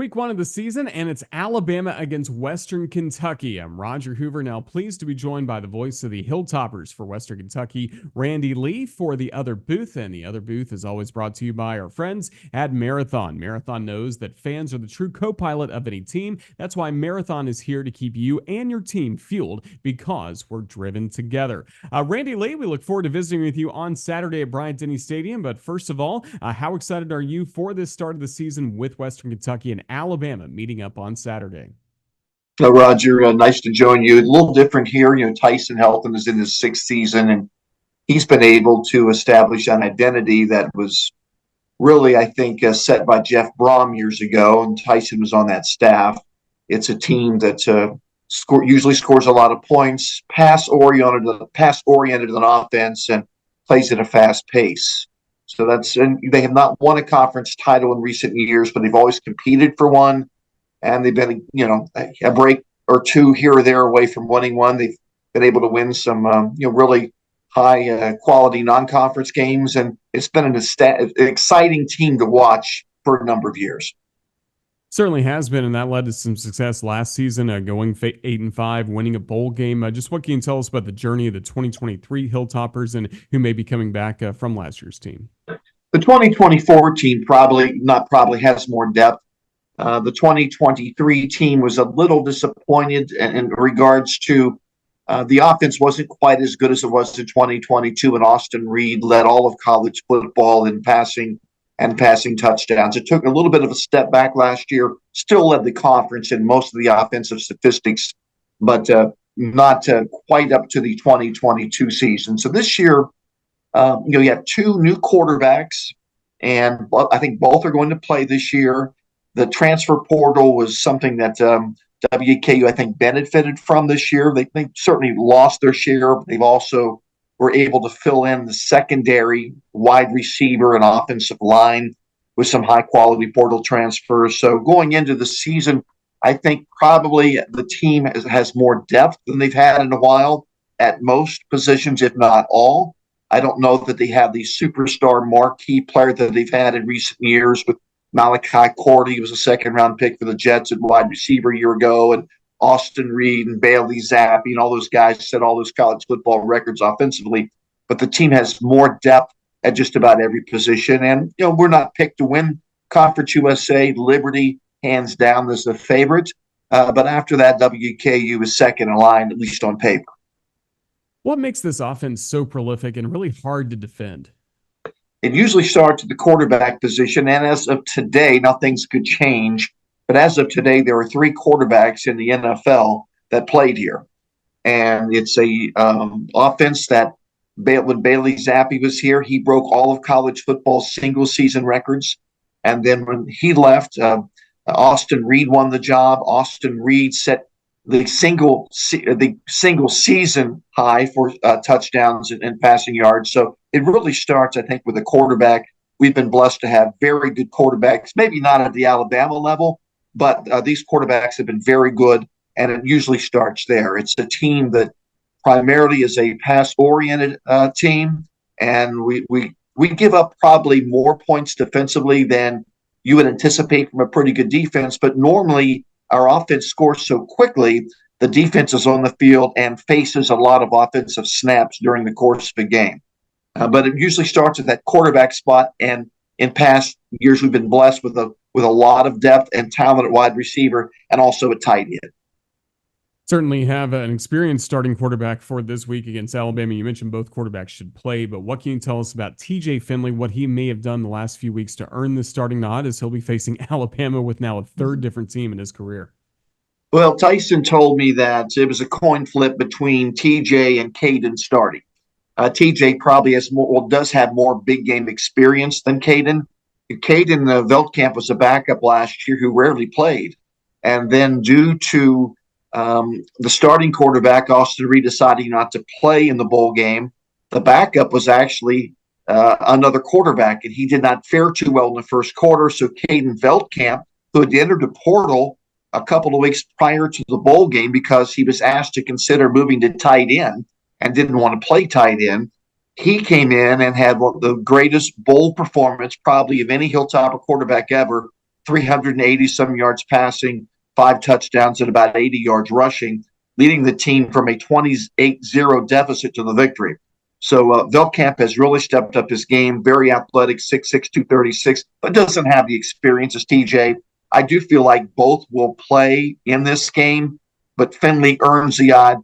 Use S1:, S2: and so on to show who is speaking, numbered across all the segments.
S1: week one of the season, and it's Alabama against Western Kentucky. I'm Roger Hoover, now pleased to be joined by the voice of the Hilltoppers for Western Kentucky, Randy Lee, for the other booth. And the other booth is always brought to you by our friends at Marathon. Marathon knows that fans are the true co-pilot of any team. That's why Marathon is here to keep you and your team fueled, because we're driven together. Randy Lee, we look forward to visiting with you on Saturday at Bryant-Denny Stadium. But first of all, how excited are you for this start of the season with Western Kentucky and Alabama meeting up on Saturday?
S2: Roger, nice to join you. A little different here. Tyson Helton is in his sixth season, and he's been able to establish an identity that was really, I think, set by Jeff Brom years ago, and Tyson was on that staff. It's a team that usually scores a lot of points, pass-oriented on offense, and plays at a fast pace. So and they have not won a conference title in recent years, but they've always competed for one. And they've been, a break or two here or there away from winning one. They've been able to win some, really high quality non-conference games. And it's been an exciting team to watch for a number of years.
S1: Certainly has been, and that led to some success last season, going 8-5, winning a bowl game. Just what can you tell us about the journey of the 2023 Hilltoppers and who may be coming back from last year's team?
S2: The 2024 team probably has more depth. The 2023 team was a little disappointed in regards to the offense wasn't quite as good as it was in 2022, and Austin Reed led all of college football in passing touchdowns. It took a little bit of a step back last year, still led the conference in most of the offensive statistics, but not quite up to the 2022 season. So this year, you have two new quarterbacks, and I think both are going to play this year. The transfer portal was something that WKU, I think, benefited from this year. They certainly lost their share, but they've also were able to fill in the secondary, wide receiver, and offensive line with some high-quality portal transfers. So going into the season, I think probably the team has more depth than they've had in a while at most positions, if not all. I don't know that they have the superstar marquee player that they've had in recent years with Malachi Cordy. Was a second-round pick for the Jets at wide receiver a year ago, and Austin Reed and Bailey Zappi and all those guys set all those college football records offensively. But the team has more depth at just about every position. And, we're not picked to win Conference USA. Liberty, hands down, is the favorite. But after that, WKU is second in line, at least on paper.
S1: What makes this offense so prolific and really hard to defend?
S2: It usually starts at the quarterback position. And as of today, now things could change. But as of today, there are three quarterbacks in the NFL that played here. And it's a offense that when Bailey Zappi was here, he broke all of college football's single-season records. And then when he left, Austin Reed won the job. Austin Reed set the single season high for touchdowns and passing yards. So it really starts, I think, with a quarterback. We've been blessed to have very good quarterbacks, maybe not at the Alabama level, but these quarterbacks have been very good, and it usually starts there. It's a team that primarily is a pass-oriented team, and we give up probably more points defensively than you would anticipate from a pretty good defense. But normally our offense scores so quickly, the defense is on the field and faces a lot of offensive snaps during the course of a game. But it usually starts at that quarterback spot, and in past years we've been blessed with a lot of depth and talent at wide receiver and also at tight end.
S1: Certainly have an experienced starting quarterback for this week against Alabama. You mentioned both quarterbacks should play, but what can you tell us about TJ Finley, what he may have done the last few weeks to earn this starting nod, as he'll be facing Alabama with now a third different team in his career?
S2: Well, Tyson told me that it was a coin flip between TJ and Caden starting. TJ probably does have more big game experience than Caden. Caden Veldkamp was a backup last year who rarely played. And then due to the starting quarterback, Austin Reed, deciding not to play in the bowl game, the backup was actually another quarterback, and he did not fare too well in the first quarter. So Caden Veldkamp, who had entered the portal a couple of weeks prior to the bowl game because he was asked to consider moving to tight end and didn't want to play tight end, he came in and had the greatest bowl performance probably of any Hilltopper quarterback ever, 380 some yards passing, 5 touchdowns, and about 80 yards rushing, leading the team from a 28-0 deficit to the victory. So Velkamp has really stepped up his game, very athletic, 6'6", 236, but doesn't have the experience as TJ. I do feel like both will play in this game, but Finley earns the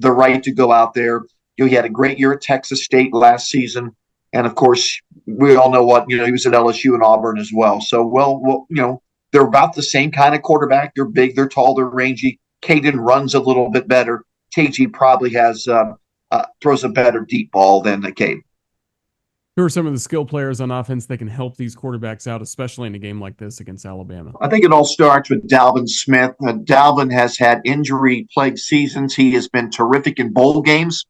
S2: right to go out there. He had a great year at Texas State last season, and of course, we all know what he was at LSU and Auburn as well. So, they're about the same kind of quarterback. They're big, they're tall, they're rangy. Caden runs a little bit better. KG probably has throws a better deep ball than Caden.
S1: Who are some of the skill players on offense that can help these quarterbacks out, especially in a game like this against Alabama?
S2: I think it all starts with Dalvin Smith. Dalvin has had injury-plagued seasons. He has been terrific in bowl games.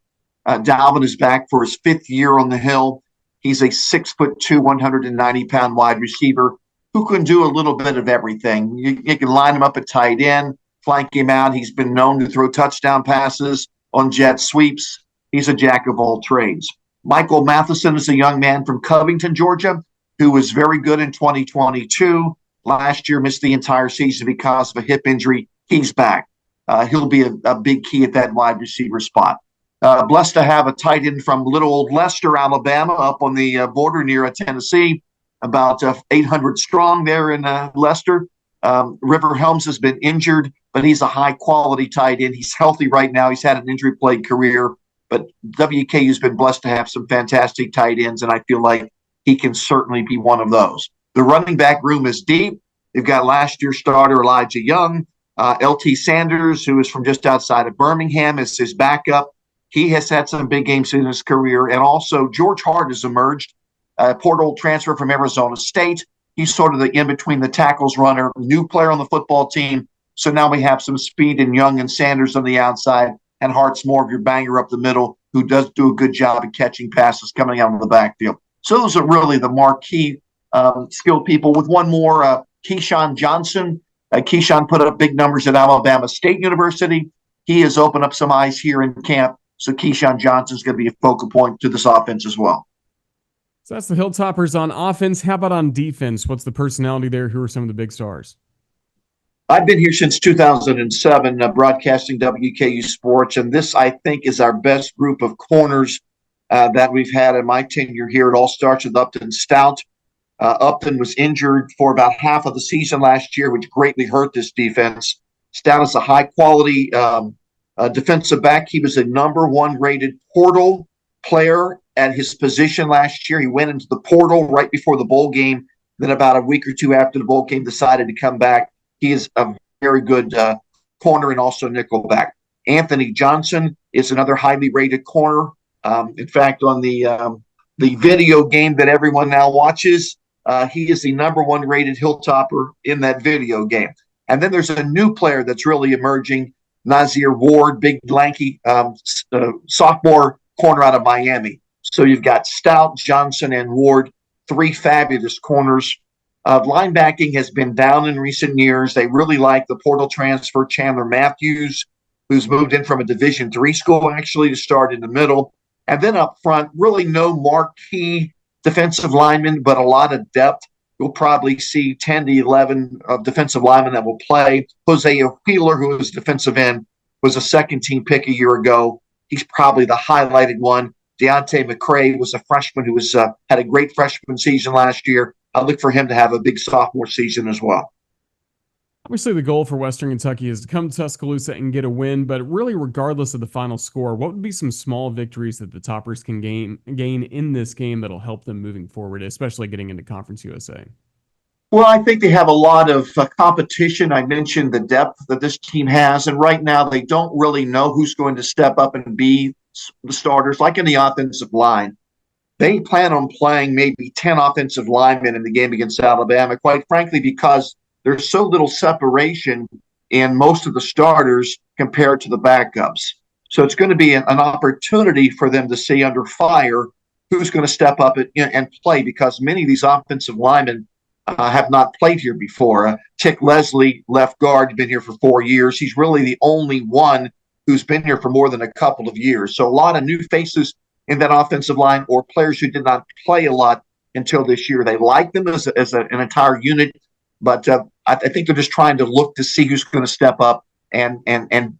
S2: Dalvin is back for his 5th year on the Hill. He's a 6'2", 190-pound wide receiver who can do a little bit of everything. You can line him up at tight end, flank him out. He's been known to throw touchdown passes on jet sweeps. He's a jack of all trades. Michael Matheson is a young man from Covington, Georgia, who was very good in 2022. Last year, missed the entire season because of a hip injury. He's back. He'll be a big key at that wide receiver spot. Blessed to have a tight end from little old Lester, Alabama, up on the border near Tennessee, about 800 strong there in Lester. River Helms has been injured, but he's a high-quality tight end. He's healthy right now. He's had an injury-plagued career, but WKU has been blessed to have some fantastic tight ends, and I feel like he can certainly be one of those. The running back room is deep. They've got last year's starter Elijah Young, LT Sanders, who is from just outside of Birmingham, is his backup. He has had some big games in his career, and also George Hart has emerged, portal transfer from Arizona State. He's sort of the in-between the tackles runner, new player on the football team. So now we have some speed in Young and Sanders on the outside, and Hart's more of your banger up the middle, who does do a good job at catching passes coming out of the backfield. So those are really the marquee skilled people, with one more, Keyshawn Johnson. Keyshawn put up big numbers at Alabama State University. He has opened up some eyes here in camp. So Keyshawn Johnson's going to be a focal point to this offense as well.
S1: So that's the Hilltoppers on offense. How about on defense? What's the personality there? Who are some of the big stars?
S2: I've been here since 2007, broadcasting WKU sports, and this, I think, is our best group of corners that we've had in my tenure here. It all starts with Upton Stout. Upton was injured for about half of the season last year, which greatly hurt this defense. Stout is a high-quality defensive back. He was a number 1 rated portal player at his position last year. He went into the portal right before the bowl game. Then about a week or two after the bowl game, decided to come back. He is a very good corner and also nickel back. Anthony Johnson is another highly rated corner. In fact, on the video game that everyone now watches, he is the number 1 rated Hilltopper in that video game. And then there's a new player that's really emerging, Nazir Ward, big, lanky sophomore corner out of Miami. So you've got Stout, Johnson, and Ward, 3 fabulous corners. Linebacking has been down in recent years. They really like the portal transfer, Chandler Matthews, who's moved in from a Division III school, actually, to start in the middle. And then up front, really no marquee defensive linemen, but a lot of depth. You'll probably see 10 to 11 defensive linemen that will play. Hosea Wheeler, who is defensive end, was a second-team pick a year ago. He's probably the highlighted one. Deontay McCray was a freshman who was had a great freshman season last year. I look for him to have a big sophomore season as well.
S1: Obviously, the goal for Western Kentucky is to come to Tuscaloosa and get a win, but really, regardless of the final score, what would be some small victories that the Toppers can gain in this game that'll help them moving forward, especially getting into Conference USA?
S2: Well, I think they have a lot of competition. I mentioned the depth that this team has, and right now they don't really know who's going to step up and be the starters, like in the offensive line. They plan on playing maybe 10 offensive linemen in the game against Alabama, quite frankly, because there's so little separation in most of the starters compared to the backups. So it's going to be an opportunity for them to see under fire who's going to step up and play, because many of these offensive linemen have not played here before. Tick Leslie, left guard, been here for 4 years. He's really the only one who's been here for more than a couple of years. So a lot of new faces in that offensive line, or players who did not play a lot until this year. They like them as an entire unit, but I think they're just trying to look to see who's going to step up and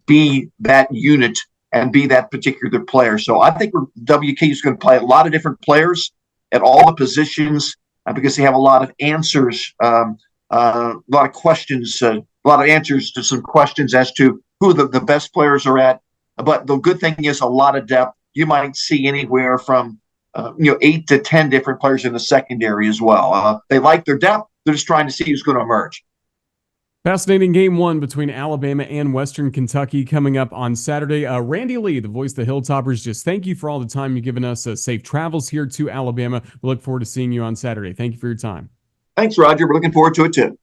S2: be that unit and be that particular player. So I think WKU is going to play a lot of different players at all the positions because they have a lot of answers, a lot of questions, a lot of answers to some questions as to who the best players are at. But the good thing is a lot of depth. You might see anywhere from 8 to 10 different players in the secondary as well. They like their depth. They're just trying to see who's going to emerge.
S1: Fascinating game one between Alabama and Western Kentucky coming up on Saturday. Randy Lee, the voice of the Hilltoppers, just thank you for all the time you've given us. Safe travels here to Alabama. We look forward to seeing you on Saturday. Thank you for your time.
S2: Thanks, Roger. We're looking forward to it too.